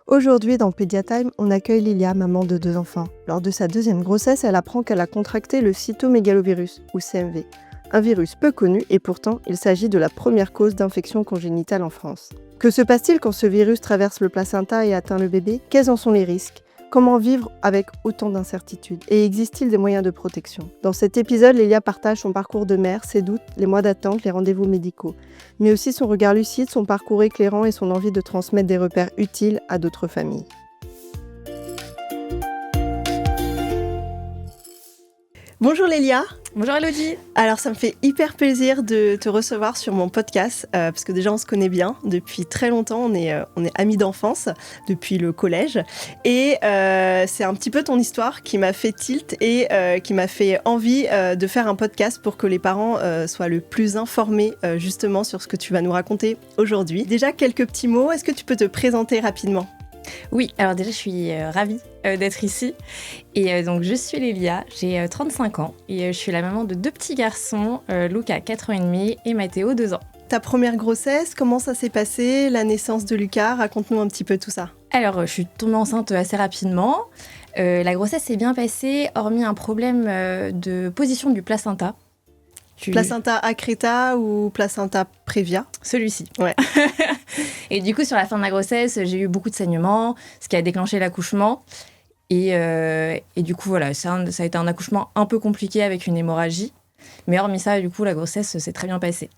Aujourd'hui, dans Pédiatime, on accueille Lilia, maman de 2 enfants. Lors de sa deuxième grossesse, elle apprend qu'elle a contracté le cytomégalovirus, ou CMV. Un virus peu connu et pourtant, il s'agit de la première cause d'infection congénitale en France. Que se passe-t-il quand ce virus traverse le placenta et atteint le bébé ? Quels en sont les risques ? Comment vivre avec autant d'incertitudes ? Et existe-t-il des moyens de protection ? Dans cet épisode, Lilia partage son parcours de mère, ses doutes, les mois d'attente, les rendez-vous médicaux, mais aussi son regard lucide, son parcours éclairant et son envie de transmettre des repères utiles à d'autres familles. Bonjour Lélia. Bonjour Elodie. Alors ça me fait hyper plaisir de te recevoir sur mon podcast parce que déjà on se connaît bien depuis très longtemps, on est amis d'enfance depuis le collège et c'est un petit peu ton histoire qui m'a fait tilt et qui m'a fait envie de faire un podcast pour que les parents soient le plus informés justement sur ce que tu vas nous raconter aujourd'hui. Déjà quelques petits mots, est-ce que tu peux te présenter rapidement ? Oui, alors déjà je suis ravie d'être ici et donc je suis Lélia, j'ai 35 ans et je suis la maman de 2 petits garçons, Lucas 4 ans et demi et Mathéo 2 ans. Ta première grossesse, comment ça s'est passé, la naissance de Lucas, raconte-nous un petit peu tout ça. Alors je suis tombée enceinte assez rapidement, la grossesse s'est bien passée hormis un problème de position du placenta. Placenta accreta ou placenta previa ? Celui-ci. Ouais. Et du coup, sur la fin de la grossesse, j'ai eu beaucoup de saignements, ce qui a déclenché l'accouchement. Et du coup, voilà, ça a été un accouchement un peu compliqué avec une hémorragie. Mais hormis ça, du coup, la grossesse s'est très bien passée.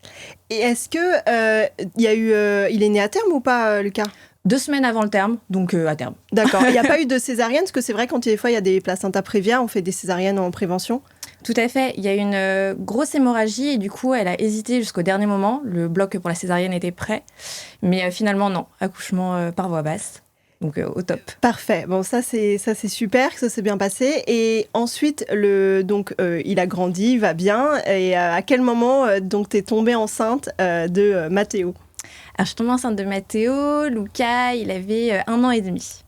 Et est-ce que il est né à terme ou pas, Lucas ? 2 semaines avant le terme, donc à terme. D'accord. Il n'y a pas eu de césarienne ? Parce que c'est vrai, quand des fois, il y a des placenta previa, on fait des césariennes en prévention. Tout à fait. Il y a eu une grosse hémorragie et du coup, elle a hésité jusqu'au dernier moment. Le bloc pour la césarienne était prêt. Mais finalement, non. Accouchement par voie basse. Donc au top. Parfait. Bon, ça c'est super, que ça s'est bien passé. Et ensuite, il a grandi, il va bien. Et à quel moment donc t'es tombée enceinte de Mathéo ? Alors, je suis tombée enceinte de Mathéo. Lucas, il avait 1 an et demi.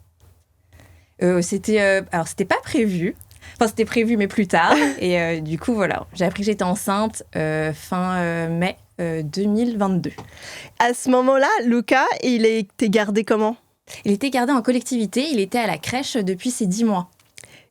C'était pas prévu. Enfin, c'était prévu, mais plus tard. Et du coup, voilà, j'ai appris que j'étais enceinte fin mai 2022. À ce moment-là, Lucas, il était gardé comment ? Il était gardé en collectivité. Il était à la crèche depuis ses 10 mois.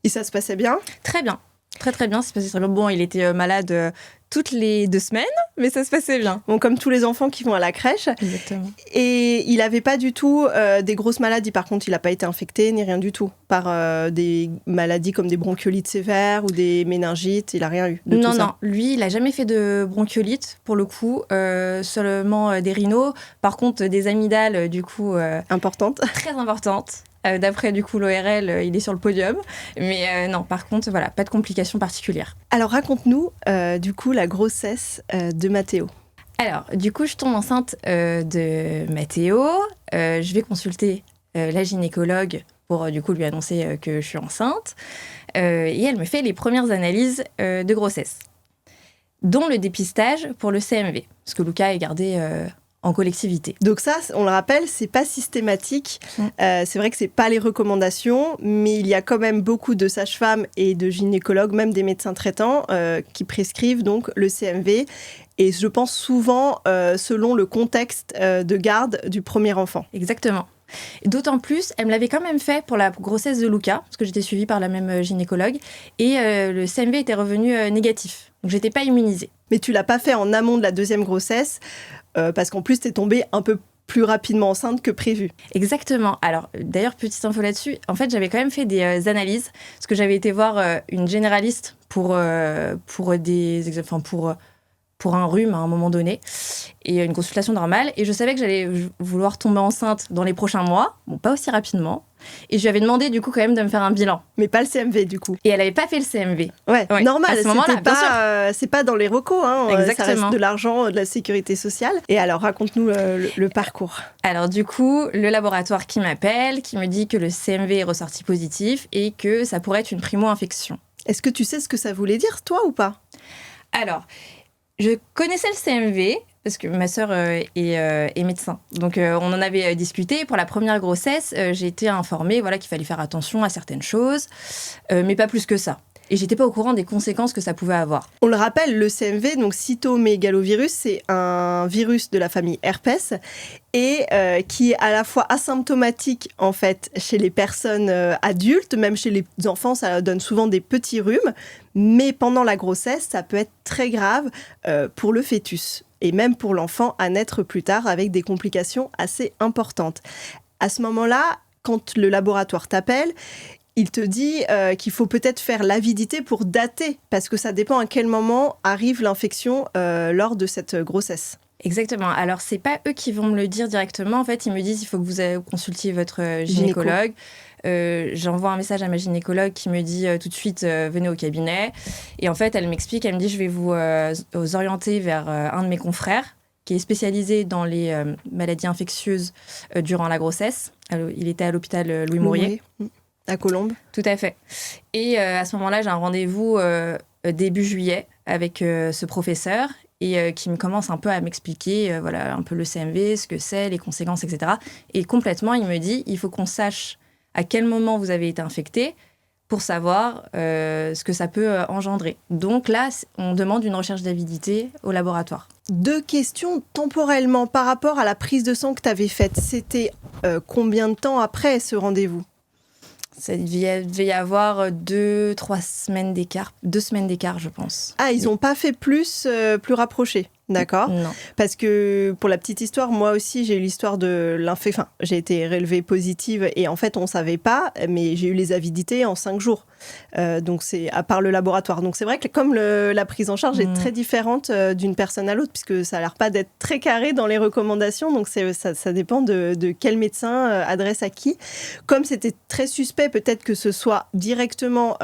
Et ça se passait bien ? Très bien. Très, très bien. Ça se passait très bien. Bon, il était malade toutes les 2 semaines, mais ça se passait bien. Bon, comme tous les enfants qui vont à la crèche. Exactement. Et il n'avait pas du tout des grosses maladies. Par contre, il n'a pas été infecté ni rien du tout par des maladies comme des bronchiolites sévères ou des méningites. Il n'a rien eu de tout ça. Non. Lui, il n'a jamais fait de bronchiolite, pour le coup. Seulement des rhinos. Par contre, des amygdales, du coup... Importantes. Très importantes. D'après, du coup, l'ORL, il est sur le podium. Mais non, par contre, voilà, pas de complications particulières. Alors, raconte-nous, du coup, la grossesse de Mathéo. Alors, du coup, je tombe enceinte de Mathéo. Je vais consulter la gynécologue pour, du coup, lui annoncer que je suis enceinte. Et elle me fait les premières analyses de grossesse, dont le dépistage pour le CMV, parce que Lucas est gardé... en collectivité. Donc ça, on le rappelle, c'est pas systématique. C'est vrai que c'est pas les recommandations, mais il y a quand même beaucoup de sages-femmes et de gynécologues, même des médecins traitants, qui prescrivent donc le CMV. Et je pense souvent selon le contexte de garde du premier enfant. Exactement. D'autant plus, elle me l'avait quand même fait pour la grossesse de Lucas, parce que j'étais suivie par la même gynécologue, et le CMV était revenu négatif. Donc j'étais pas immunisée. Mais tu l'as pas fait en amont de la deuxième grossesse, parce qu'en plus, t'es tombée un peu plus rapidement enceinte que prévu. Exactement. Alors, d'ailleurs, petite info là-dessus, en fait, j'avais quand même fait des analyses, parce que j'avais été voir une généraliste pour un rhume à un moment donné, et une consultation normale, et je savais que j'allais vouloir tomber enceinte dans les prochains mois, bon, pas aussi rapidement, et je lui avais demandé du coup quand même de me faire un bilan. Mais pas le CMV du coup. Et elle avait pas fait le CMV. Ouais. Normal, à ce moment-là, c'est pas dans les recos, hein. Exactement. Ça reste de l'argent, de la sécurité sociale. Et alors, raconte-nous le parcours. Alors du coup, le laboratoire qui m'appelle, qui me dit que le CMV est ressorti positif et que ça pourrait être une primo-infection. Est-ce que tu sais ce que ça voulait dire, toi, ou pas ? Alors, je connaissais le CMV parce que ma sœur est médecin. Donc, on en avait discuté. Pour la première grossesse, j'ai été informée qu'il fallait faire attention à certaines choses, mais pas plus que ça. Et j'étais pas au courant des conséquences que ça pouvait avoir. On le rappelle, le CMV, donc cytomégalovirus, c'est un virus de la famille herpès et qui est à la fois asymptomatique en fait chez les personnes adultes, même chez les enfants, ça donne souvent des petits rhumes, mais pendant la grossesse, ça peut être très grave pour le fœtus et même pour l'enfant à naître plus tard avec des complications assez importantes. À ce moment-là, quand le laboratoire t'appelle, il te dit qu'il faut peut-être faire l'avidité pour dater, parce que ça dépend à quel moment arrive l'infection lors de cette grossesse. Exactement. Alors, c'est pas eux qui vont me le dire directement. En fait, ils me disent il faut que vous consultiez votre gynécologue. J'envoie un message à ma gynécologue qui me dit tout de suite venez au cabinet. Et en fait, elle m'explique, elle me dit je vais vous orienter vers un de mes confrères qui est spécialisé dans les maladies infectieuses durant la grossesse. Il était à l'hôpital Louis Mourier. À Colombes. Tout à fait. Et à ce moment-là, j'ai un rendez-vous début juillet avec ce professeur et qui me commence un peu à m'expliquer voilà, un peu le CMV, ce que c'est, les conséquences, etc. Et complètement, il me dit, il faut qu'on sache à quel moment vous avez été infecté pour savoir ce que ça peut engendrer. Donc là, on demande une recherche d'avidité au laboratoire. 2 questions temporellement par rapport à la prise de sang que tu avais faite. C'était combien de temps après ce rendez-vous ? Ça devait y avoir 2-3 semaines d'écart. 2 semaines d'écart, je pense. Ah, ils n'ont pas fait plus rapproché, d'accord ? Non. Parce que, pour la petite histoire, moi aussi, j'ai eu l'histoire de l'infection. Enfin, j'ai été relevée positive et en fait, on ne savait pas, mais j'ai eu les avidités en 5 jours. Donc, c'est à part le laboratoire. Donc, c'est vrai que comme la prise en charge est très différente d'une personne à l'autre, puisque ça a l'air pas d'être très carré dans les recommandations. Donc, ça dépend de quel médecin adresse à qui. Comme c'était très suspect, peut-être que ce soit directement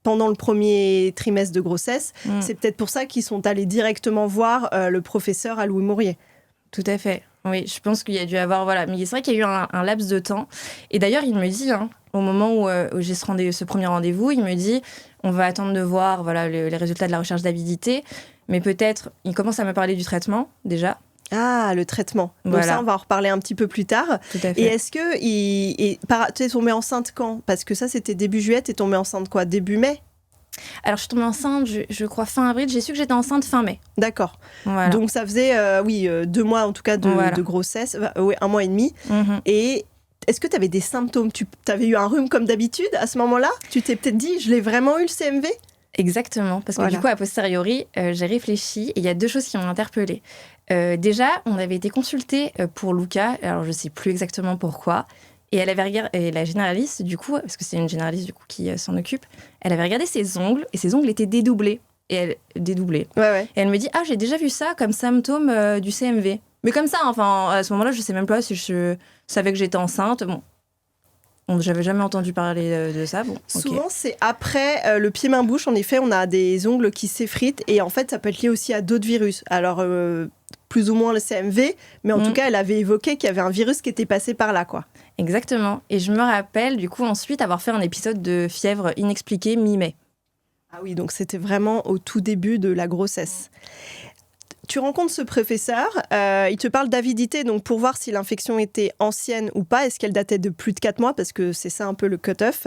pendant le premier trimestre de grossesse. C'est peut-être pour ça qu'ils sont allés directement voir le professeur à Louis Mourier. Tout à fait. Oui, je pense qu'il y a dû avoir... Voilà. Mais c'est vrai qu'il y a eu un laps de temps. Et d'ailleurs, il me dit, au moment où j'ai ce premier rendez-vous, il me dit, on va attendre de voir voilà, les résultats de la recherche d'avidité. Mais peut-être, il commence à me parler du traitement, déjà. Ah, le traitement. Donc voilà. ça, on va en reparler un petit peu plus tard. Tout à fait. Et est-ce que tu es tombée enceinte quand ? Parce que ça, c'était début juillet. Tu es tombée enceinte quoi ? Début mai ? Alors, je suis tombée enceinte, je crois, fin avril. J'ai su que j'étais enceinte fin mai. D'accord. Voilà. Donc, ça faisait, 2 mois, en tout cas, de grossesse. Oui, 1 mois et demi. Et est-ce que tu avais des symptômes ? Tu avais eu un rhume comme d'habitude à ce moment-là ? Tu t'es peut-être dit, je l'ai vraiment eu, le CMV ? Exactement. Parce que du coup, a posteriori, j'ai réfléchi et il y a 2 choses qui m'ont interpellée. Déjà, on avait été consulté pour Luca. Alors, je ne sais plus exactement pourquoi. Et elle avait regardé, et la généraliste, du coup, parce que c'est une généraliste du coup qui s'en occupe, elle avait regardé ses ongles et ses ongles étaient dédoublés. Ouais. Et elle me dit, ah, j'ai déjà vu ça comme symptôme du CMV. Mais comme ça, enfin, à ce moment-là, je sais même pas si je savais que j'étais enceinte. Bon, j'avais jamais entendu parler de ça. Bon, souvent, c'est après le pied-main-bouche. En effet, on a des ongles qui s'effritent et en fait, ça peut être lié aussi à d'autres virus. Alors, plus ou moins le CMV, mais en tout cas, elle avait évoqué qu'il y avait un virus qui était passé par là, quoi. Exactement. Et je me rappelle, du coup, ensuite avoir fait un épisode de fièvre inexpliquée mi-mai. Ah oui, donc c'était vraiment au tout début de la grossesse. Tu rencontres ce professeur, il te parle d'avidité, donc pour voir si l'infection était ancienne ou pas, est-ce qu'elle datait de plus de 4 mois, parce que c'est ça un peu le cut-off.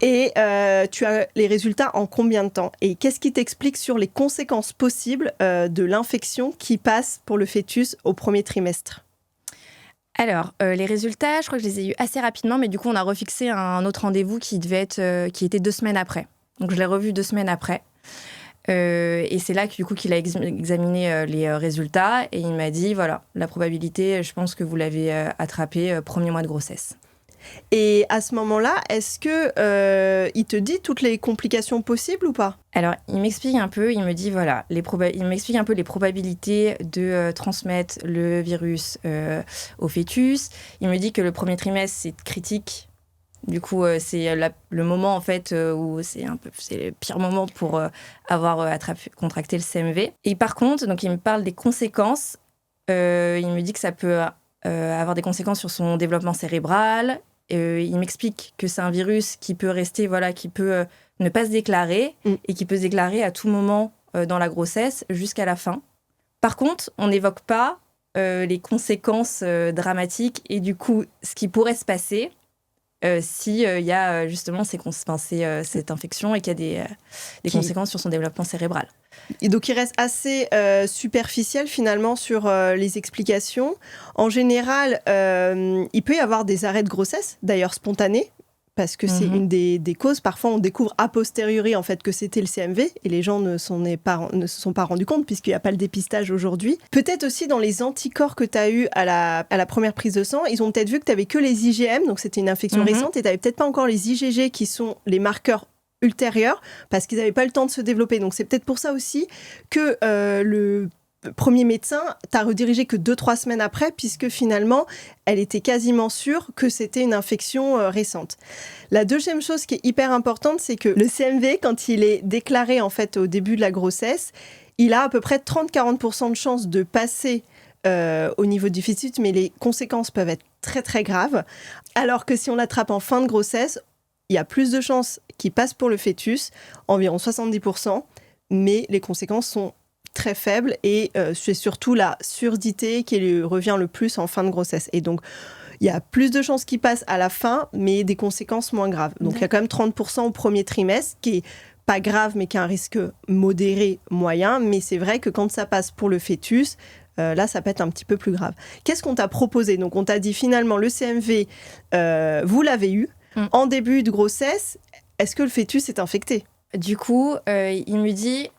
Et tu as les résultats en combien de temps ? Et qu'est-ce qui t'explique sur les conséquences possibles de l'infection qui passe pour le fœtus au premier trimestre ? Alors, les résultats, je crois que je les ai eus assez rapidement, mais du coup, on a refixé un autre rendez-vous qui était 2 semaines après. Donc, je l'ai revu 2 semaines après. Et c'est là qu'il a examiné les résultats et il m'a dit, voilà, la probabilité, je pense que vous l'avez attrapé premier mois de grossesse. Et à ce moment-là, est-ce que il te dit toutes les complications possibles ou pas ? Alors, il m'explique un peu, il me dit, voilà, il m'explique un peu les probabilités de transmettre le virus au fœtus. Il me dit que le premier trimestre, c'est critique. Du coup, c'est le moment en fait où c'est le pire moment pour avoir contracté le CMV. Et par contre, donc il me parle des conséquences. Il me dit que ça peut avoir des conséquences sur son développement cérébral. Il m'explique que c'est un virus qui peut rester, voilà, qui peut ne pas se déclarer et qui peut se déclarer à tout moment dans la grossesse jusqu'à la fin. Par contre, on n'évoque pas les conséquences dramatiques et du coup, ce qui pourrait se passer. si il y a justement cette infection et qu'il y a des conséquences sur son développement cérébral. Et donc, il reste assez superficiel finalement sur les explications. En général, il peut y avoir des arrêts de grossesse, d'ailleurs spontanés, parce que c'est une des causes. Parfois, on découvre a posteriori en fait que c'était le CMV et les gens ne se sont pas rendus compte puisqu'il n'y a pas le dépistage aujourd'hui. Peut-être aussi dans les anticorps que tu as eu à la première prise de sang, ils ont peut-être vu que tu n'avais que les IgM, donc c'était une infection récente, et tu n'avais peut-être pas encore les IgG qui sont les marqueurs ultérieurs parce qu'ils n'avaient pas le temps de se développer. Donc c'est peut-être pour ça aussi que le premier médecin t'a redirigé que 2-3 semaines après, puisque finalement, elle était quasiment sûre que c'était une infection récente. La deuxième chose qui est hyper importante, c'est que le CMV, quand il est déclaré en fait au début de la grossesse, il a à peu près 30-40% de chances de passer au niveau du fœtus, mais les conséquences peuvent être très très graves. Alors que si on l'attrape en fin de grossesse, il y a plus de chances qu'il passe pour le fœtus, environ 70%, mais les conséquences sont très faible et c'est surtout la surdité qui lui revient le plus en fin de grossesse. Et donc, il y a plus de chances qu'il passe à la fin, mais des conséquences moins graves. Donc, il y a quand même 30% au premier trimestre, qui est pas grave, mais qui a un risque modéré, moyen. Mais c'est vrai que quand ça passe pour le fœtus, là, ça peut être un petit peu plus grave. Qu'est-ce qu'on t'a proposé ? Donc, on t'a dit finalement, le CMV, vous l'avez eu. En début de grossesse, est-ce que le fœtus est infecté ? Du coup, il me dit...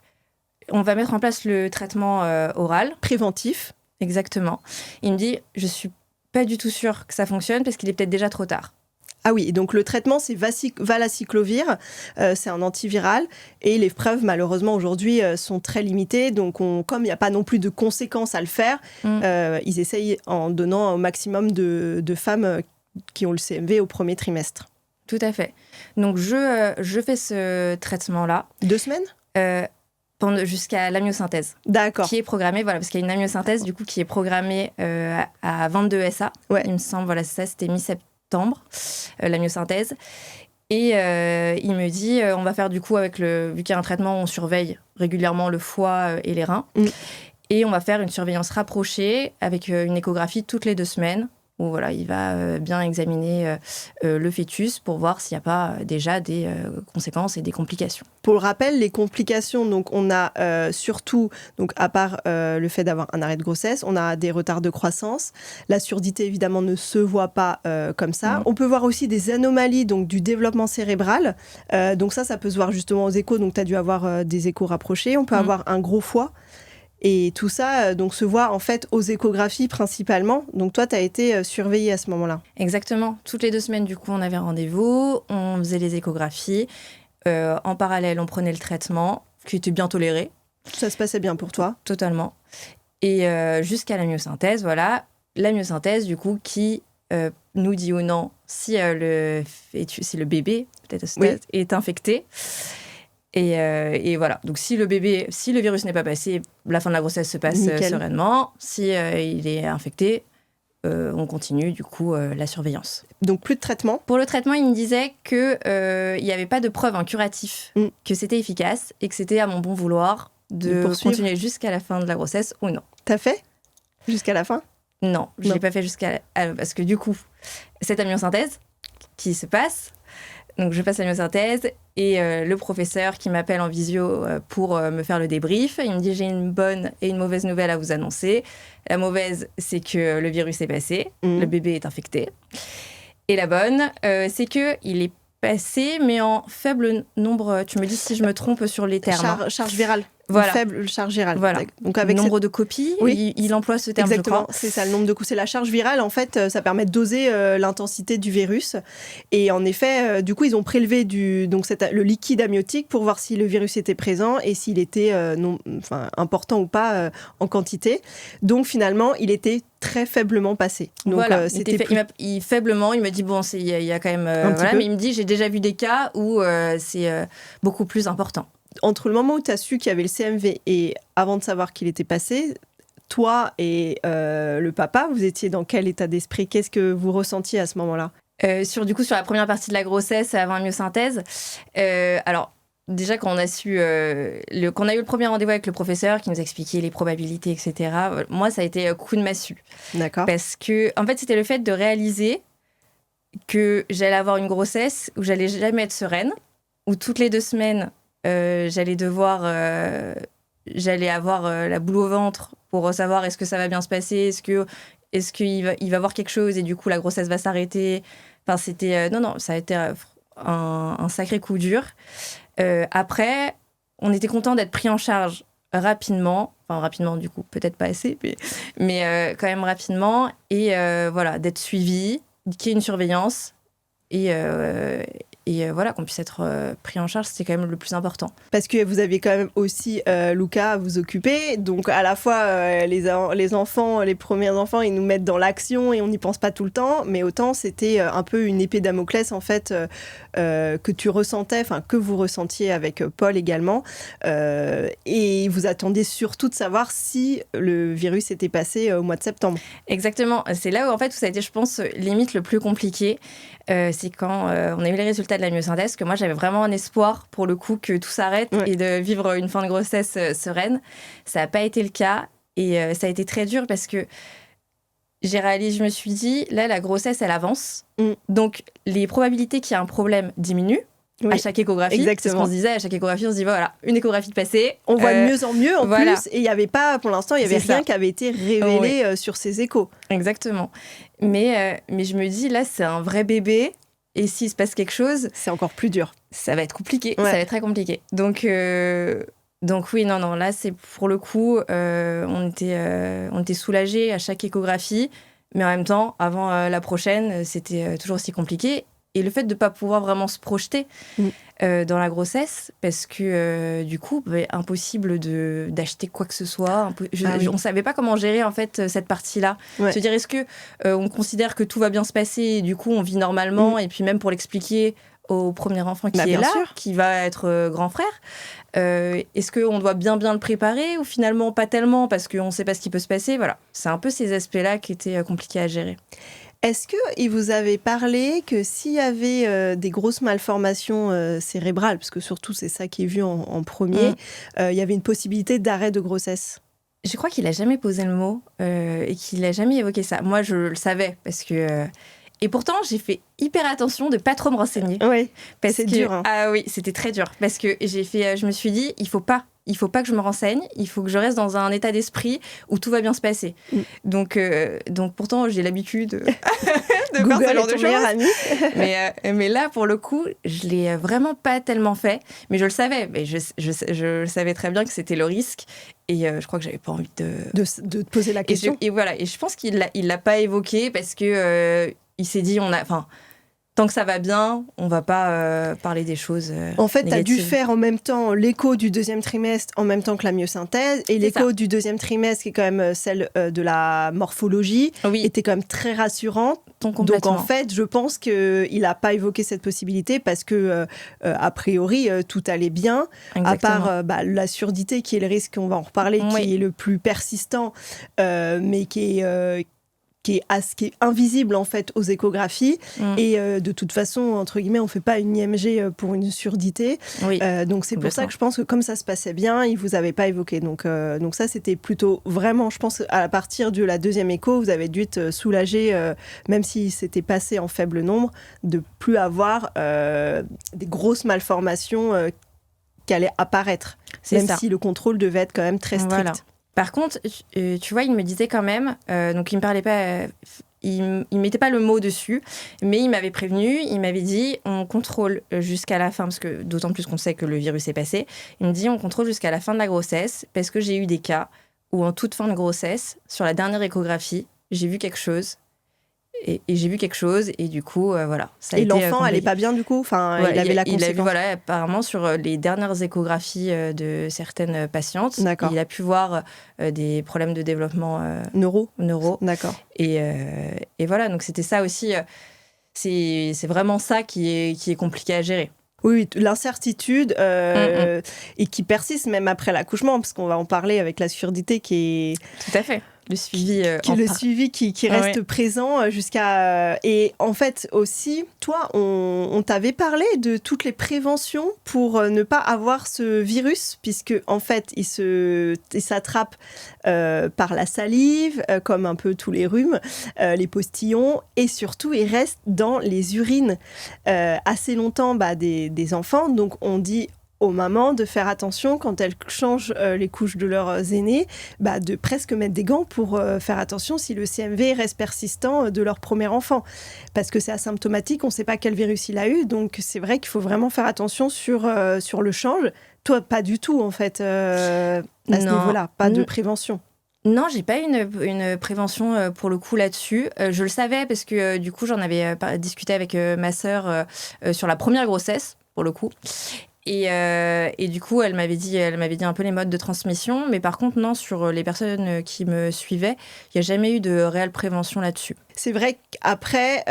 On va mettre en place le traitement oral. Préventif. Exactement. Il me dit, je suis pas du tout sûre que ça fonctionne parce qu'il est peut-être déjà trop tard. Ah oui, donc le traitement, c'est valacyclovir, c'est un antiviral, et les preuves, malheureusement, aujourd'hui, sont très limitées. Donc, comme il n'y a pas non plus de conséquences à le faire, ils essayent en donnant au maximum de femmes qui ont le CMV au premier trimestre. Tout à fait. Donc, je fais ce traitement-là. 2 semaines jusqu'à l'amyosynthèse. D'accord. Qui est programmée, voilà, parce qu'il y a une amyosynthèse, du coup, qui est programmée à 22 SA. Ouais. Il me semble, voilà, c'est ça, c'était mi-septembre, l'amyosynthèse. Et il me dit, on va faire du coup, vu qu'il y a un traitement, on surveille régulièrement le foie et les reins. Et on va faire une surveillance rapprochée avec une échographie toutes les 2 semaines. Où voilà, il va bien examiner le fœtus pour voir s'il n'y a pas déjà des conséquences et des complications. Pour le rappel, les complications, donc on a surtout, donc à part le fait d'avoir un arrêt de grossesse, on a des retards de croissance. La surdité, évidemment, ne se voit pas comme ça. On peut voir aussi des anomalies donc, du développement cérébral. Donc ça peut se voir justement aux échos. Donc tu as dû avoir des échos rapprochés. On peut avoir un gros foie. Et tout ça donc, se voit en fait aux échographies principalement. Donc toi, tu as été surveillée à ce moment-là. Exactement. Toutes les 2 semaines, du coup, on avait rendez-vous, on faisait les échographies. En parallèle, on prenait le traitement, qui était bien toléré. Ça se passait bien pour toi ? Totalement. Et jusqu'à la myosynthèse, voilà. La myosynthèse, du coup, qui nous dit ou non si le bébé peut-être est infecté. Et voilà. Donc, si le virus n'est pas passé, la fin de la grossesse se passe sereinement. Si il est infecté, on continue, du coup, la surveillance. Donc, plus de traitement ? Pour le traitement, il me disait qu'il n'y avait pas de preuve en curatif que c'était efficace et que c'était à mon bon vouloir de continuer jusqu'à la fin de la grossesse ou non. T'as fait jusqu'à la fin ? Non, je ne l'ai pas fait parce que du coup, cette amyosynthèse qui se passe... Donc, je passe la myosynthèse et le professeur qui m'appelle en visio pour me faire le débrief, il me dit « J'ai une bonne et une mauvaise nouvelle à vous annoncer. La mauvaise, c'est que le virus est passé, le bébé est infecté. Et la bonne, c'est qu'il est passé, mais en faible nombre. Tu me dis si je me trompe sur les termes. Charge virale. Voilà. Faible charge virale. Voilà. Donc avec nombre de copies, il emploie ce terme, exactement, je crois. c'est ça, le nombre de coups. C'est la charge virale, en fait, ça permet de doser l'intensité du virus. Et en effet, du coup, ils ont prélevé le liquide amniotique pour voir si le virus était présent et s'il était important ou pas en quantité. Donc, finalement, il était très faiblement passé. Donc, voilà, faiblement, il me dit, bon, il y a quand même... mais il me dit, j'ai déjà vu des cas où c'est beaucoup plus important. Entre le moment où tu as su qu'il y avait le CMV et avant de savoir qu'il était passé, toi et le papa, vous étiez dans quel état d'esprit ? Qu'est-ce que vous ressentiez à ce moment-là ? Sur la première partie de la grossesse, avant la myosynthèse, alors déjà quand on a eu le premier rendez-vous avec le professeur qui nous expliquait les probabilités, etc., moi ça a été coup de massue. D'accord. Parce que, en fait, c'était le fait de réaliser que j'allais avoir une grossesse où j'allais jamais être sereine, où toutes les 2 semaines, j'allais avoir la boule au ventre pour savoir est-ce que ça va bien se passer, est-ce qu'il va y avoir quelque chose et du coup la grossesse va s'arrêter. Enfin, c'était non, ça a été un sacré coup dur. Après, on était content d'être pris en charge rapidement, enfin rapidement du coup, peut-être pas assez, mais quand même rapidement, et voilà, d'être suivi, qu'il y ait une surveillance, et voilà, qu'on puisse être pris en charge, c'était quand même le plus important. Parce que vous aviez quand même aussi Luca à vous occuper, donc à la fois les enfants, les premiers enfants, ils nous mettent dans l'action et on n'y pense pas tout le temps, mais autant c'était un peu une épée Damoclès en fait que tu ressentais, enfin que vous ressentiez avec Paul également, et vous attendiez surtout de savoir si le virus était passé au mois de septembre. Exactement, c'est là où en fait où ça a été, je pense, limite le plus compliqué. C'est quand on a eu les résultats de la myosynthèse que moi j'avais vraiment un espoir pour le coup que tout s'arrête et de vivre une fin de grossesse sereine. Ça n'a pas été le cas et ça a été très dur parce que j'ai réalisé, je me suis dit, là la grossesse elle avance, donc les probabilités qu'il y ait un problème diminuent. Oui, à chaque échographie, exactement. C'est ce qu'on se disait, à chaque échographie, on se dit, voilà, une échographie passée. On voit de mieux en mieux, en voilà. Plus, et il n'y avait pas, pour l'instant, il n'y avait rien qui avait été révélé sur ces échos. Exactement. Mais je me dis, là, c'est un vrai bébé, et s'il se passe quelque chose... C'est encore plus dur. Ça va être compliqué, ça va être très compliqué. Donc oui, non, là, c'est pour le coup, on était soulagés à chaque échographie, mais en même temps, avant la prochaine, c'était toujours aussi compliqué. Et le fait de ne pas pouvoir vraiment se projeter dans la grossesse, parce que du coup, impossible d'acheter quoi que ce soit. On ne savait pas comment gérer en fait cette partie-là. Ouais. Se dire, est-ce qu'on considère que tout va bien se passer et du coup, on vit normalement, et puis même pour l'expliquer au premier enfant qui est là, sûr. Qui va être grand frère, est-ce qu'on doit bien le préparer ou finalement pas tellement parce qu'on ne sait pas ce qui peut se passer. Voilà, c'est un peu ces aspects-là qui étaient compliqués à gérer. Est-ce qu'il vous avait parlé que s'il y avait des grosses malformations cérébrales, parce que surtout c'est ça qui est vu en premier, il y avait une possibilité d'arrêt de grossesse? Je crois qu'il n'a jamais posé le mot et qu'il n'a jamais évoqué ça. Moi, je le savais parce que... Et pourtant, j'ai fait hyper attention de ne pas trop me renseigner. Oui, c'est dur. Hein. Ah oui, c'était très dur. Parce que je me suis dit, il faut pas que je me renseigne, il faut que je reste dans un état d'esprit où tout va bien se passer. Donc pourtant, j'ai l'habitude de faire ce genre de choses. mais là, pour le coup, je l'ai vraiment pas tellement fait. Mais je le savais. Mais je savais très bien que c'était le risque. Et je crois que j'avais pas envie de te poser la question. Et voilà. Et je pense qu'il l'a pas évoqué parce que il s'est dit, tant que ça va bien, on va pas parler des choses En fait, tu as négatives. dû faire en même temps l'écho du deuxième trimestre en même temps que la myosynthèse. Et l'écho du deuxième trimestre, qui est quand même celle de la morphologie, était quand même très rassurante. Donc en fait, je pense qu'il n'a pas évoqué cette possibilité parce que, a priori, tout allait bien. Exactement. À part la surdité qui est le risque, on va en reparler, qui est le plus persistant, mais qui est invisible en fait aux échographies et de toute façon entre guillemets on fait pas une IMG pour une surdité donc c'est pour ça que je pense que comme ça se passait bien il vous avait pas évoqué donc ça c'était plutôt vraiment je pense à partir de la deuxième écho vous avez dû être soulagé même si c'était passé en faible nombre de plus avoir des grosses malformations qui allaient apparaître même si le contrôle devait être quand même très strict. Voilà. Par contre, tu vois, il me disait quand même, donc il me parlait pas, il mettait pas le mot dessus, mais il m'avait prévenu, il m'avait dit, on contrôle jusqu'à la fin, parce que d'autant plus qu'on sait que le virus est passé, il me dit, on contrôle jusqu'à la fin de la grossesse, parce que j'ai eu des cas où en toute fin de grossesse, sur la dernière échographie, j'ai vu quelque chose. Et j'ai vu quelque chose, et du coup, voilà. Ça a été l'enfant, elle n'est pas bien, du coup enfin, il avait la conséquence. Il a vu, voilà, apparemment, sur les dernières échographies de certaines patientes, il a pu voir des problèmes de développement neuro. D'accord. Et voilà, donc c'était ça aussi. C'est vraiment ça qui est compliqué à gérer. Oui, l'incertitude et qui persiste même après l'accouchement, parce qu'on va en parler avec la surdité qui est... Tout à fait. le suivi suivi qui reste présent jusqu'à... Et en fait, aussi, toi, on t'avait parlé de toutes les préventions pour ne pas avoir ce virus, puisque, en fait, il s'attrape par la salive, comme un peu tous les rhumes, les postillons, et surtout, il reste dans les urines assez longtemps des enfants. Donc, on dit aux mamans de faire attention quand elles changent les couches de leurs aînés, de presque mettre des gants pour faire attention si le CMV reste persistant de leur premier enfant. Parce que c'est asymptomatique, on ne sait pas quel virus il a eu, donc c'est vrai qu'il faut vraiment faire attention sur le change. Toi, pas du tout, en fait, à ce niveau-là, pas de prévention. Non, j'ai pas une prévention pour le coup là-dessus. Je le savais parce que du coup, j'en avais discuté avec ma sœur sur la première grossesse, pour le coup. Et du coup, elle m'avait dit un peu les modes de transmission. Mais par contre, non, sur les personnes qui me suivaient, il n'y a jamais eu de réelle prévention là-dessus. C'est vrai qu'après,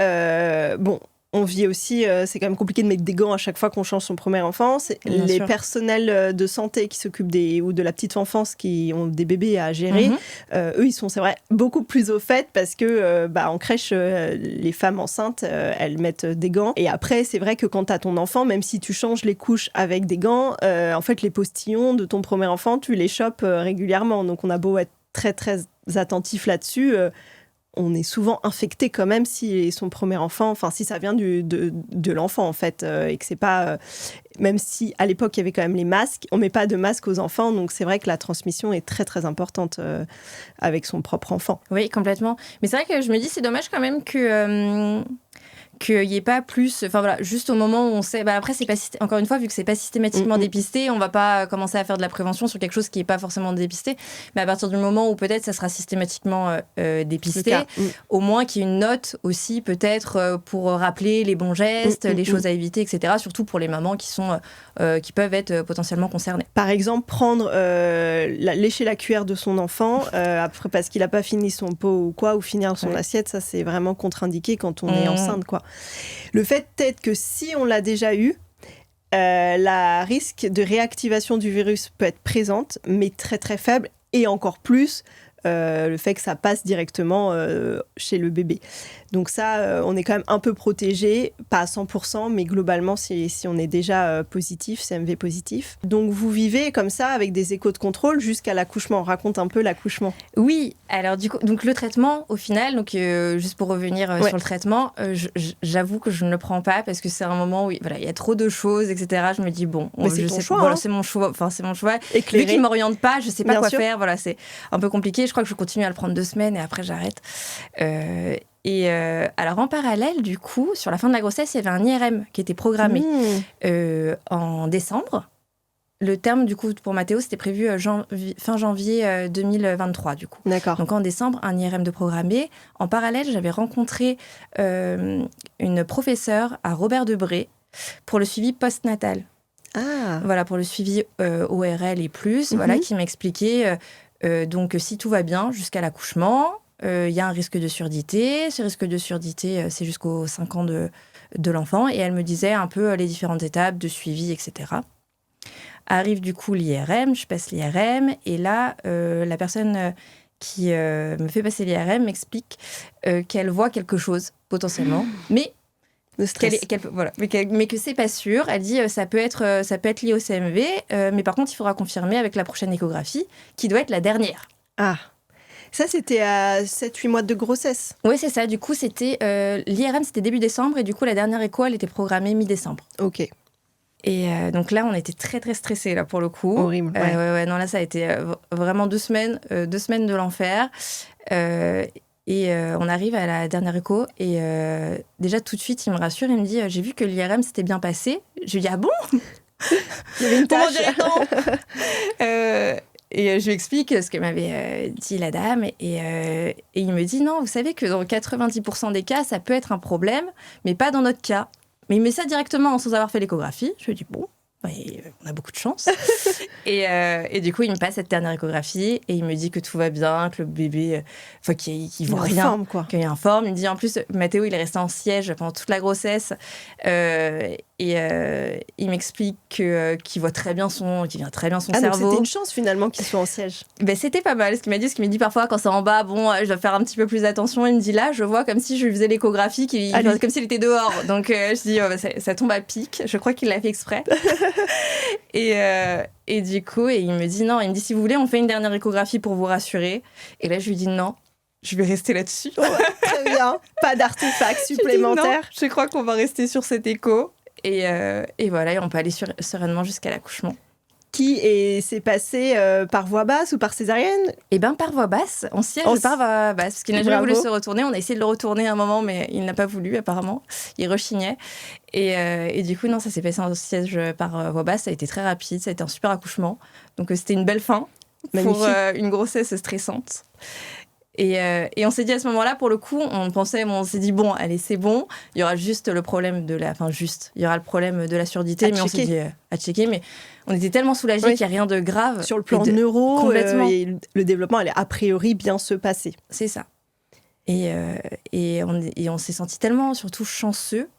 on vit aussi, c'est quand même compliqué de mettre des gants à chaque fois qu'on change son premier enfant. Les personnels de santé qui s'occupent ou de la petite enfance qui ont des bébés à gérer, eux, ils sont, c'est vrai, beaucoup plus au fait parce que en crèche, les femmes enceintes, elles mettent des gants. Et après, c'est vrai que quand tu as ton enfant, même si tu changes les couches avec des gants, en fait, les postillons de ton premier enfant, tu les chopes régulièrement. Donc, on a beau être très, très attentif là-dessus. On est souvent infecté quand même si son premier enfant, enfin si ça vient de l'enfant en fait, et que c'est pas, même si à l'époque il y avait quand même les masques, on met pas de masque aux enfants, donc c'est vrai que la transmission est très très importante avec son propre enfant. Oui, complètement. Mais c'est vrai que je me dis c'est dommage quand même que qu'il n'y ait pas plus, enfin voilà, juste au moment où on sait, après c'est pas encore une fois, vu que c'est pas systématiquement dépisté, on va pas commencer à faire de la prévention sur quelque chose qui est pas forcément dépisté, mais à partir du moment où peut-être ça sera systématiquement dépisté, au moins qu'il y ait une note aussi peut-être pour rappeler les bons gestes, les choses à éviter, etc., surtout pour les mamans qui peuvent être potentiellement concernées. Par exemple, lécher la cuillère de son enfant après parce qu'il a pas fini son pot ou quoi, ou finir son assiette, ça c'est vraiment contre-indiqué quand on est enceinte, quoi. Le fait peut-être que si on l'a déjà eu, la risque de réactivation du virus peut être présente, mais très très faible, et encore plus le fait que ça passe directement chez le bébé. Donc ça, on est quand même un peu protégé, pas à 100%, mais globalement, si on est déjà positif, CMV positif. Donc vous vivez comme ça avec des échos de contrôle jusqu'à l'accouchement. Raconte un peu l'accouchement. Oui, alors du coup, donc le traitement, au final, donc juste pour revenir sur le traitement, j'avoue que je ne le prends pas parce que c'est un moment où il y a trop de choses, etc. Je me dis c'est ton choix. C'est mon choix. Enfin, c'est mon choix. Éclairé. Vu qu'il ne m'oriente pas, je ne sais pas quoi sûr. faire. Voilà, c'est un peu compliqué. Je crois que je continue à le prendre 2 semaines et après j'arrête. Alors en parallèle, du coup, sur la fin de la grossesse, il y avait un IRM qui était programmé en décembre. Le terme, du coup, pour Mathéo, c'était prévu fin janvier 2023, du coup. D'accord. Donc en décembre, un IRM de programmé. En parallèle, j'avais rencontré une professeure à Robert Debré pour le suivi postnatal. Ah. Voilà, pour le suivi ORL et plus, voilà, qui m'expliquait donc si tout va bien jusqu'à l'accouchement, il y a un risque de surdité. Ce risque de surdité, c'est jusqu'aux 5 ans de l'enfant. Et elle me disait un peu les différentes étapes de suivi, etc. Arrive du coup l'IRM, je passe l'IRM. Et là, la personne qui me fait passer l'IRM m'explique qu'elle voit quelque chose, potentiellement. Mais de stress. Mais que c'est pas sûr. Elle dit ça peut être lié au CMV, mais par contre, il faudra confirmer avec la prochaine échographie, qui doit être la dernière. Ah. Ça, c'était à 7-8 mois de grossesse. Oui, c'est ça. Du coup, c'était l'IRM, c'était début décembre. Et du coup, la dernière écho, elle était programmée mi-décembre. Ok. Et donc là, on était très, très stressés, là, pour le coup. Horrible. Non, là, ça a été vraiment 2 semaines de l'enfer. On arrive à la dernière écho. Et déjà, tout de suite, il me rassure. Il me dit j'ai vu que l'IRM s'était bien passé. Je lui dis ah bon? Il y avait une tâche. Et je lui explique ce que m'avait dit la dame. Et il me dit, non, vous savez que dans 90% des cas, ça peut être un problème, mais pas dans notre cas. Mais il met ça directement sans avoir fait l'échographie. Je lui dis, bon, On a beaucoup de chance. et du coup, il me passe cette dernière échographie et il me dit que tout va bien, que le bébé, qu'il voit rien, forme, quoi. qu'il est informe. Il me dit en plus, Mathéo, il est resté en siège pendant toute la grossesse. Il m'explique qu'il voit très bien qu'il vient très bien son cerveau. Donc c'était une chance finalement qu'il soit en siège. C'était pas mal. Ce qu'il m'a dit, parfois quand c'est en bas, je dois faire un petit peu plus attention. Il me dit là, je vois comme si je lui faisais l'échographie, comme s'il était dehors. Donc je dis, ça tombe à pic. Je crois qu'il l'a fait exprès. Et du coup, il me dit non. Il me dit si vous voulez, on fait une dernière échographie pour vous rassurer. Et là, je lui dis non. Je vais rester là-dessus. Très bien. Pas d'artefact supplémentaire. Je crois qu'on va rester sur cet écho. Et voilà, et on peut aller sereinement jusqu'à l'accouchement. C'est passé par voie basse ou par césarienne ? Eh bien, par voie basse, en siège par voie basse, parce qu'il n'a jamais voulu se retourner. On a essayé de le retourner à un moment, mais il n'a pas voulu, apparemment. Il rechignait. Et du coup, non, ça s'est passé en siège par voie basse. Ça a été très rapide, ça a été un super accouchement. Donc, c'était une belle fin. Magnifique. Pour une grossesse stressante. Et on s'est dit à ce moment-là, pour le coup, on s'est dit bon, allez, c'est bon. Il y aura juste le problème de il y aura le problème de la surdité, mais on s'est dit à checker. Mais on était tellement soulagés qu'il n'y a rien de grave. Sur le plan neuro, complètement. Le développement allait a priori bien se passer. C'est ça. Et on s'est senti tellement, surtout chanceux.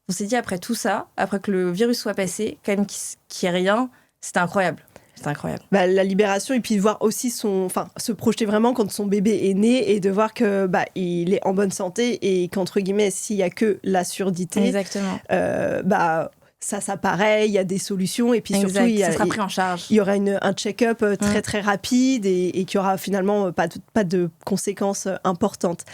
On s'est dit après tout ça, après que le virus soit passé, quand même qu'il n'y ait rien, c'était incroyable. C'est incroyable. La libération et puis de voir aussi se projeter vraiment quand son bébé est né et de voir que il est en bonne santé et qu'entre guillemets s'il y a que la surdité, exactement. Ça s'apparaît, il y a des solutions et puis surtout ça sera pris en charge. Il y aura un check-up très très rapide et qu'il y aura finalement pas de conséquences importantes.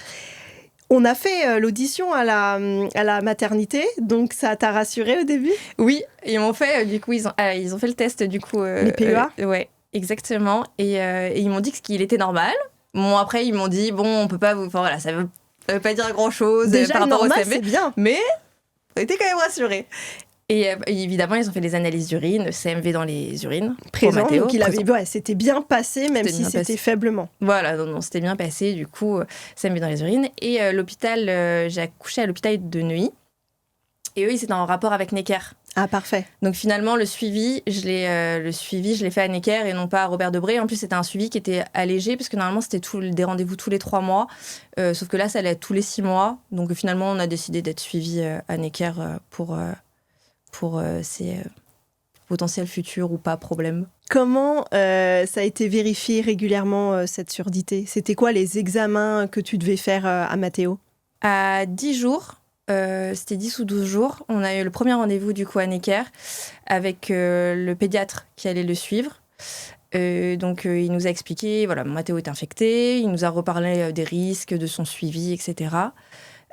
On a fait l'audition à la maternité, donc ça t'a rassuré au début ? Oui, ils m'ont fait, du coup, ils ont fait le test, du coup. Les PEA ? Ouais, exactement. Et ils m'ont dit qu'il était normal. Bon, après, ils m'ont dit, on peut pas vous. Enfin, voilà, ça veut pas dire grand-chose déjà, par rapport normal, au CMV. c'est bien. Mais on était quand même rassurés. Et évidemment, ils ont fait les analyses d'urine, le CMV dans les urines. Présent, Mathéo, donc c'était bien passé, même si c'était faiblement. Voilà, non, c'était bien passé, du coup, CMV dans les urines. Et j'ai accouché à l'hôpital de Neuilly. Et eux, ils étaient en rapport avec Necker. Ah, parfait. Donc finalement, le suivi, je l'ai fait à Necker et non pas à Robert Debré. En plus, c'était un suivi qui était allégé, parce que normalement, c'était des rendez-vous tous les 3 mois. Sauf que là, ça allait être tous les 6 mois. Donc finalement, on a décidé d'être suivi à Necker pour ces potentiels futurs ou pas problèmes. Comment ça a été vérifié régulièrement, cette surdité ? C'était quoi les examens que tu devais faire à Mathéo ? À 10 jours, c'était 10 ou 12 jours, on a eu le premier rendez-vous du coup à Necker avec le pédiatre qui allait le suivre. Donc il nous a expliqué, voilà, Mathéo est infecté, il nous a reparlé des risques, de son suivi, etc.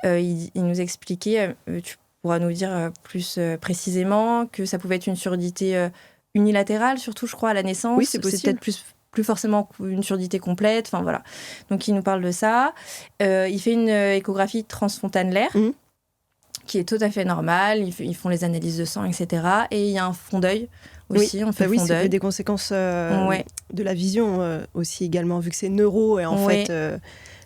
Il nous a expliqué, tu pourras nous dire plus précisément, que ça pouvait être une surdité unilatérale, surtout je crois à la naissance. Oui, c'est possible. C'est peut-être plus forcément une surdité complète, enfin voilà. Donc il nous parle de ça. Il fait une échographie transfrontalière, qui est tout à fait normale. Ils font les analyses de sang, etc. Et il y a un fond d'œil aussi, on fait fond d'œil. Ça fait des conséquences de la vision aussi également, vu que c'est neuro et en fait...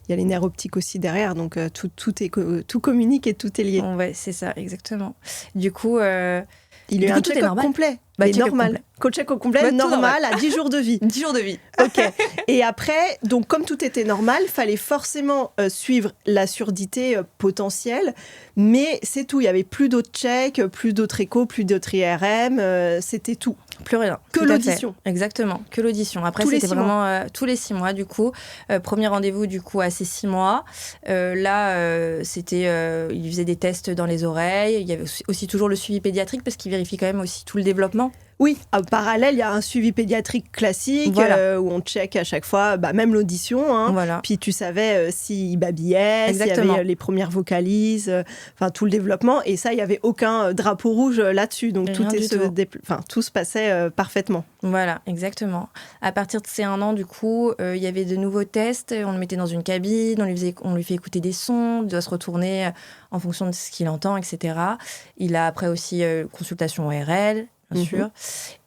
Il y a les nerfs optiques aussi derrière, donc tout communique et tout est lié. Ouais, c'est ça, exactement. Du coup, il y a un check-up complet, normal. Check-up complet, normal, à 10 jours de vie. 10 jours de vie. Ok. Et après, donc comme tout était normal, il fallait forcément suivre la surdité potentielle, mais c'est tout. Il n'y avait plus d'autres checks, plus d'autres échos, plus d'autres IRM, c'était tout. Plus rien. Que l'audition. Exactement, que l'audition. Après, c'était vraiment tous les 6 mois, du coup. Premier rendez-vous, du coup, à ces 6 mois. Il faisait des tests dans les oreilles. Il y avait aussi toujours le suivi pédiatrique, parce qu'il vérifie quand même aussi tout le développement. Oui, en parallèle, il y a un suivi pédiatrique classique, voilà. Où on check à chaque fois, même l'audition. Hein. Voilà. Puis tu savais s'il babillait, s'il y avait les premières vocalises, tout le développement. Et ça, il n'y avait aucun drapeau rouge là-dessus. Donc tout se passait parfaitement. Voilà, exactement. À partir de ces 1 an, du coup, il y avait de nouveaux tests. On le mettait dans une cabine, on lui fait écouter des sons, il doit se retourner en fonction de ce qu'il entend, etc. Il a après aussi consultation ORL, bien sûr,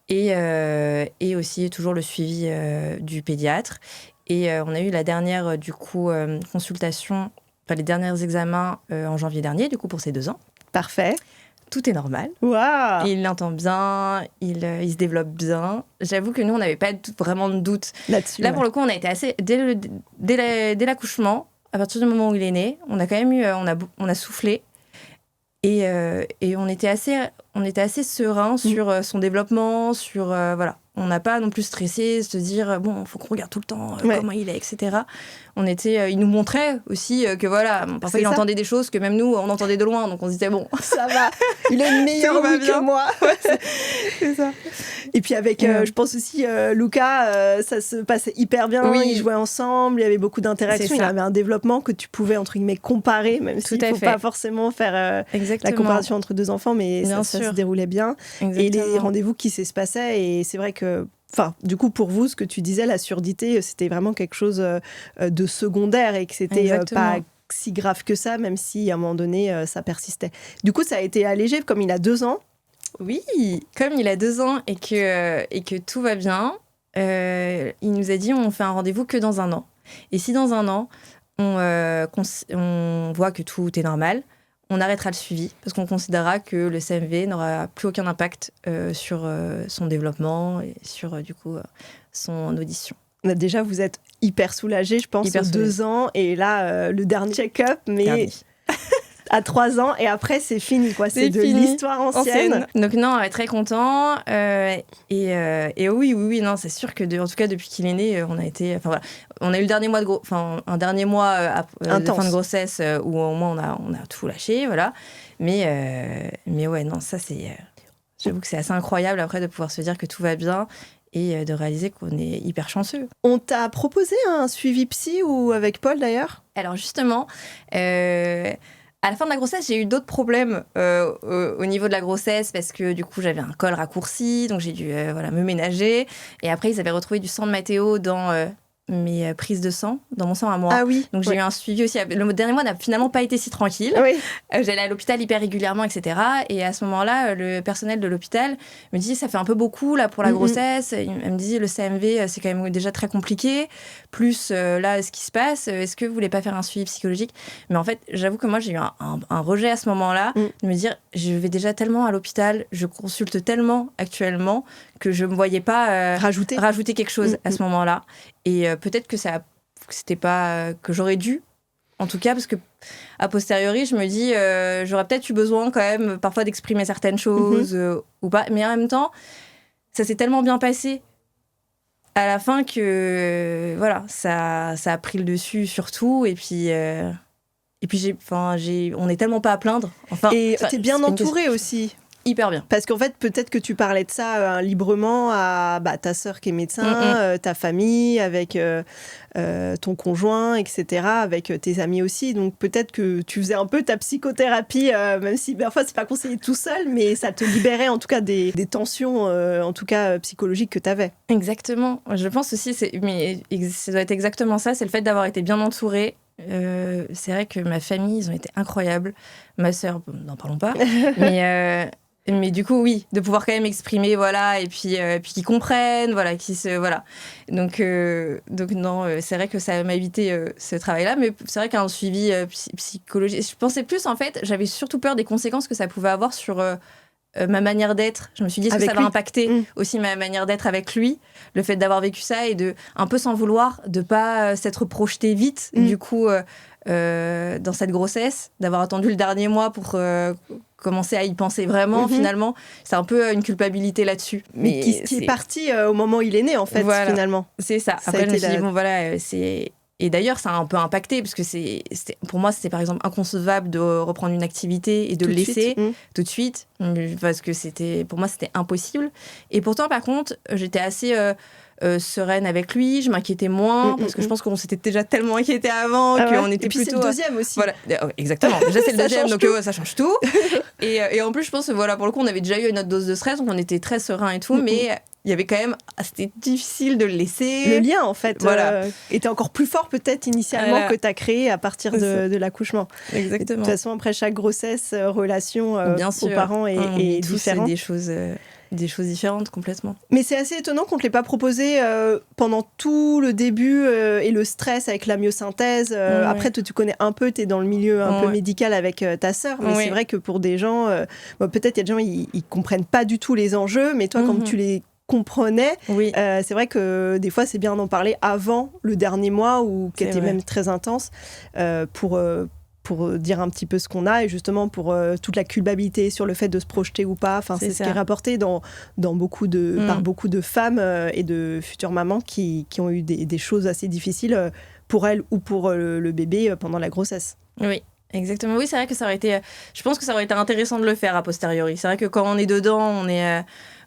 et aussi toujours le suivi du pédiatre. Et on a eu la dernière, du coup, consultation, les derniers examens en janvier dernier, du coup, pour ses 2 ans. Parfait. tout est normal. Waouh. Il l'entend bien, il se développe bien. J'avoue que nous, on n'avait pas vraiment de doute Là-dessus. Là, pour le coup, on a été assez... Dès l'accouchement, à partir du moment où il est né, on a quand même eu... On a soufflé. Et on était assez serein sur son développement, sur... voilà. On n'a pas non plus stressé, se dire, bon, il faut qu'on regarde tout le temps comment il est, etc. Il nous montrait aussi que voilà, parfois il entendait des choses que même nous, on entendait de loin. Donc on se disait, bon, ça va, il a une meilleure ouïe que moi. C'est ça. Et puis avec, je pense aussi, Luca, ça se passait hyper bien. Oui. Ils jouaient ensemble, il y avait beaucoup d'interactions. Il y avait un développement que tu pouvais, entre guillemets, comparer, même s'il ne faut pas forcément faire la comparaison entre deux enfants, mais ça se déroulait bien. Exactement. Et les rendez-vous qui se passaient, et c'est vrai que du coup, pour vous, ce que tu disais, la surdité, c'était vraiment quelque chose de secondaire et que c'était pas si grave que ça, même si à un moment donné, ça persistait. Du coup, ça a été allégé, comme il a 2 ans. Oui, comme il a 2 ans et que tout va bien, il nous a dit on fait un rendez-vous que dans 1 an. Et si dans 1 an, on voit que tout est normal, on arrêtera le suivi parce qu'on considérera que le CMV n'aura plus aucun impact sur son développement et sur du coup son audition. Déjà, vous êtes hyper soulagés, je pense, 2 ans. Et là, le dernier check-up, mais à 3 ans. Et après, c'est fini, quoi. C'est de l'histoire ancienne. Donc non, on est très contents. Et oui, non, c'est sûr que en tout cas, depuis qu'il est né, on a été... Enfin voilà, on a eu le dernier mois un dernier mois à la fin de grossesse où au moins on a tout lâché, voilà. Mais ouais, non, ça c'est... j'avoue que c'est assez incroyable après de pouvoir se dire que tout va bien et de réaliser qu'on est hyper chanceux. On t'a proposé un suivi psy ou avec Paul d'ailleurs ? Alors justement, à la fin de la grossesse, j'ai eu d'autres problèmes au niveau de la grossesse parce que du coup, j'avais un col raccourci, donc j'ai dû me ménager. Et après, ils avaient retrouvé du sang de Mathéo dans mes prises de sang, dans mon sang à moi. Ah oui. Donc j'ai eu un suivi aussi. Le dernier mois n'a finalement pas été si tranquille. Oui. J'allais à l'hôpital hyper régulièrement, etc. Et à ce moment-là, le personnel de l'hôpital me dit ça fait un peu beaucoup là pour la grossesse. Elle me dit le CMV c'est quand même déjà très compliqué. Plus là ce qui se passe, est-ce que vous voulez pas faire un suivi psychologique ? Mais en fait, j'avoue que moi j'ai eu un rejet à ce moment-là de me dire je vais déjà tellement à l'hôpital, je consulte tellement actuellement que je me voyais pas rajouter quelque chose à ce moment-là. Et peut-être que c'était pas que j'aurais dû, en tout cas, parce que a posteriori, je me dis j'aurais peut-être eu besoin quand même parfois d'exprimer certaines choses ou pas. Mais en même temps, ça s'est tellement bien passé à la fin que voilà, ça a pris le dessus sur tout. Et puis on n'est tellement pas à plaindre. Et t'es bien entourée aussi. Hyper bien. Parce qu'en fait, peut-être que tu parlais de ça librement à ta sœur qui est médecin, ta famille, avec ton conjoint, etc., avec tes amis aussi. Donc peut-être que tu faisais un peu ta psychothérapie, même si parfois c'est pas conseillé tout seul, mais ça te libérait en tout cas des tensions, en tout cas psychologiques que tu avais. Exactement. Je pense aussi, mais ça doit être exactement ça, c'est le fait d'avoir été bien entourée. C'est vrai que ma famille, ils ont été incroyables. Ma sœur, n'en parlons pas. Mais du coup, oui, de pouvoir quand même exprimer, voilà, et puis qu'ils comprennent, voilà, voilà. Donc non, c'est vrai que ça m'a évité ce travail-là, mais c'est vrai qu'un suivi psychologique, je pensais plus, en fait, j'avais surtout peur des conséquences que ça pouvait avoir sur ma manière d'être. Je me suis dit, est-ce que ça va impacter aussi ma manière d'être avec lui, le fait d'avoir vécu ça et de, un peu sans vouloir, de pas s'être projeté vite, du coup, dans cette grossesse, d'avoir attendu le dernier mois pour commencer à y penser vraiment, finalement. C'est un peu une culpabilité là-dessus. Mais qui est parti au moment où il est né, en fait, finalement. C'est ça. Après, je me suis dit, bon, voilà, c'est... Et d'ailleurs, ça a un peu impacté, parce que pour moi, c'était par exemple inconcevable de reprendre une activité et de le laisser tout de suite, parce que pour moi, c'était impossible. Et pourtant, par contre, j'étais assez sereine avec lui, je m'inquiétais moins, parce que je pense qu'on s'était déjà tellement inquiété avant, qu'on était plutôt... Et puis c'est le deuxième aussi. Voilà, exactement. Déjà, c'est le deuxième, donc ça change tout. Et en plus, je pense, voilà, pour le coup, on avait déjà eu une autre dose de stress, donc on était très serein et tout, mais... il y avait quand même... C'était difficile de le laisser. Le lien, en fait, était encore plus fort peut-être initialement que tu as créé à partir de l'accouchement. Exactement. De toute façon, après chaque grossesse, relation aux parents est différente. différente. Des choses des choses différentes complètement. Mais c'est assez étonnant qu'on ne te l'ait pas proposé pendant tout le début et le stress avec la myosynthèse. Après, toi, tu connais un peu, tu es dans le milieu un peu médical avec ta sœur, mais c'est vrai que pour des gens, peut-être il y a des gens, ils ne comprennent pas du tout les enjeux, mais toi, comme tu les comprenais, c'est vrai que des fois, c'est bien d'en parler avant le dernier mois, qui était même très intense, pour dire un petit peu ce qu'on a et justement pour toute la culpabilité sur le fait de se projeter ou pas. Enfin, c'est ce qui est rapporté par beaucoup de femmes et de futures mamans qui ont eu des choses assez difficiles pour elles ou pour le bébé pendant la grossesse. Oui. Exactement. Oui, c'est vrai que je pense que ça aurait été intéressant de le faire a posteriori. C'est vrai que quand on est dedans, on est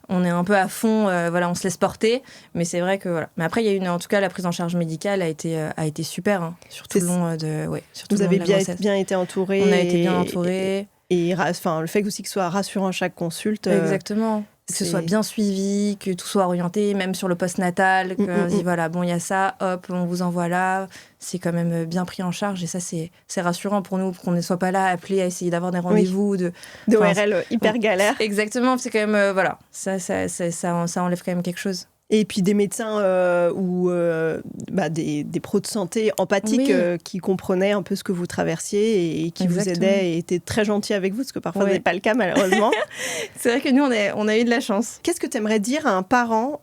un peu à fond, on se laisse porter. Mais c'est vrai que voilà. Mais après, il y a en tout cas, la prise en charge médicale a été super, surtout le long de Vous avez bien été entourés. On a été bien entourés. Et le fait aussi que ce soit rassurant à chaque consulte. Exactement. Que ce soit bien suivi, que tout soit orienté, même sur le post-natal, qu'on dit voilà, bon, il y a ça, hop, on vous envoie là. C'est quand même bien pris en charge et ça, c'est rassurant pour nous, qu'on ne soit pas là appelé à essayer d'avoir des rendez-vous. D'ORL hyper galère. Exactement, c'est quand même, ça enlève quand même quelque chose. Et puis des médecins ou des pros de santé empathiques qui comprenaient un peu ce que vous traversiez et qui vous aidaient et étaient très gentils avec vous, ce que parfois ce n'est pas le cas malheureusement. C'est vrai que nous, on a eu de la chance. Qu'est-ce que tu aimerais dire à un parent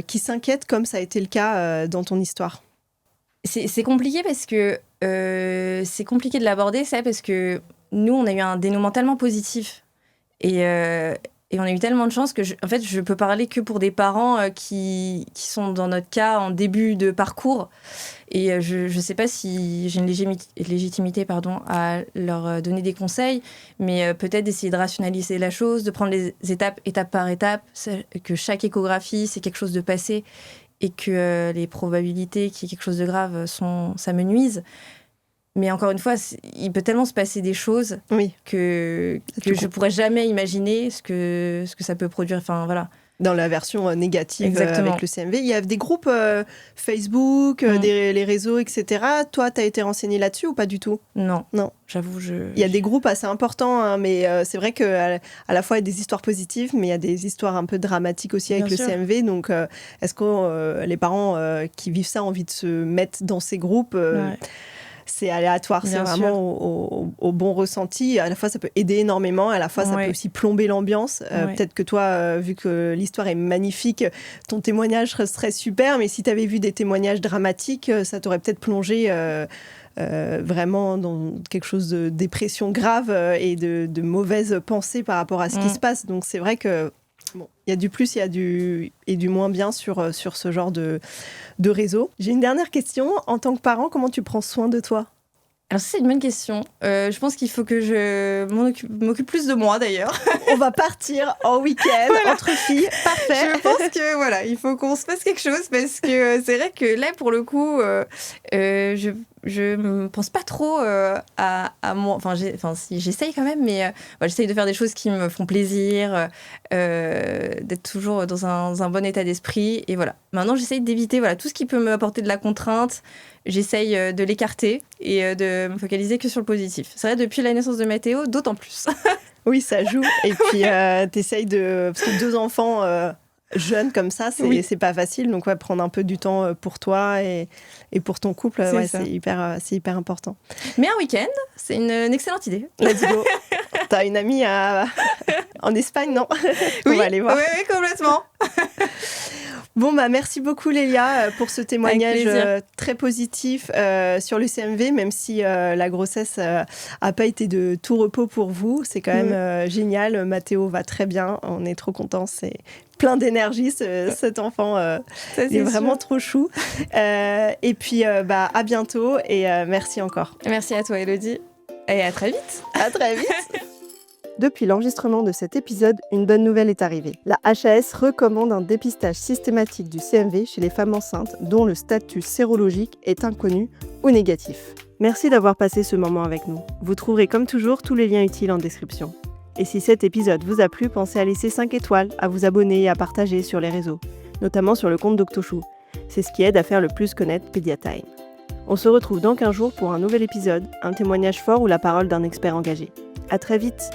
qui s'inquiète comme ça a été le cas dans ton histoire ? C'est compliqué parce que c'est compliqué de l'aborder, ça, parce que nous, on a eu un dénouement tellement positif et on a eu tellement de chance que je peux parler que pour des parents qui sont dans notre cas en début de parcours. Et je ne sais pas si j'ai une légitimité à leur donner des conseils, mais peut-être d'essayer de rationaliser la chose, de prendre les étapes par étape, que chaque échographie, c'est quelque chose de passé et que les probabilités qu'il y ait quelque chose de grave s'amenuisent. Mais encore une fois, il peut tellement se passer des choses que je ne pourrais jamais imaginer ce que ça peut produire. Enfin, voilà. Dans la version négative avec le CMV. Il y a des groupes Facebook, les réseaux, etc. Toi, tu as été renseignée là-dessus ou pas du tout ? Non. J'avoue, il y a des groupes assez importants, mais c'est vrai qu'à la fois, il y a des histoires positives, mais il y a des histoires un peu dramatiques aussi avec le CMV. Donc, est-ce que les parents qui vivent ça ont envie de se mettre dans ces groupes c'est aléatoire, c'est vraiment au bon ressenti. À la fois, ça peut aider énormément. À la fois, ça peut aussi plomber l'ambiance. Peut-être que toi, vu que l'histoire est magnifique, ton témoignage serait super. Mais si tu avais vu des témoignages dramatiques, ça t'aurait peut-être plongé vraiment dans quelque chose de dépression grave et de mauvaises pensées par rapport à ce qui se passe. Donc, c'est vrai que il y a du plus, il y a du moins bien sur ce genre de réseau. J'ai une dernière question. En tant que parent, comment tu prends soin de toi ? Alors ça, c'est une bonne question. Je pense qu'il faut que je m'occupe plus de moi, d'ailleurs. On va partir en week-end entre filles. Parfait. Je pense que il faut qu'on se fasse quelque chose parce que c'est vrai que là, pour le coup, je ne pense pas trop à moi. Si, j'essaye quand même, mais j'essaye de faire des choses qui me font plaisir, d'être toujours dans un bon état d'esprit. Et voilà. Maintenant, j'essaye d'éviter tout ce qui peut m'apporter de la contrainte. J'essaye de l'écarter et de me focaliser que sur le positif. C'est vrai, depuis la naissance de Mathéo, d'autant plus. Oui, ça joue. Et puis, t'essayes parce que 2 enfants jeunes comme ça, c'est pas facile. Donc, prendre un peu du temps pour toi et pour ton couple, c'est hyper important. Mais un week-end, c'est une excellente idée. Let's go. T'as une amie en Espagne, non ? Oui, on va aller voir. Oui, complètement. Bon, merci beaucoup Lélia pour ce témoignage très positif sur le CMV, même si la grossesse n'a pas été de tout repos pour vous. C'est quand même génial. Mathéo va très bien. On est trop contents. C'est plein d'énergie, cet enfant. Il est vraiment trop chou. Et puis, à bientôt et merci encore. Merci à toi, Élodie. Et à très vite. À très vite. Depuis l'enregistrement de cet épisode, une bonne nouvelle est arrivée. La HAS recommande un dépistage systématique du CMV chez les femmes enceintes dont le statut sérologique est inconnu ou négatif. Merci d'avoir passé ce moment avec nous. Vous trouverez comme toujours tous les liens utiles en description. Et si cet épisode vous a plu, pensez à laisser 5 étoiles, à vous abonner et à partager sur les réseaux, notamment sur le compte d'Octochou. C'est ce qui aide à faire le plus connaître Pediatime. On se retrouve dans 15 jours pour un nouvel épisode, un témoignage fort ou la parole d'un expert engagé. À très vite!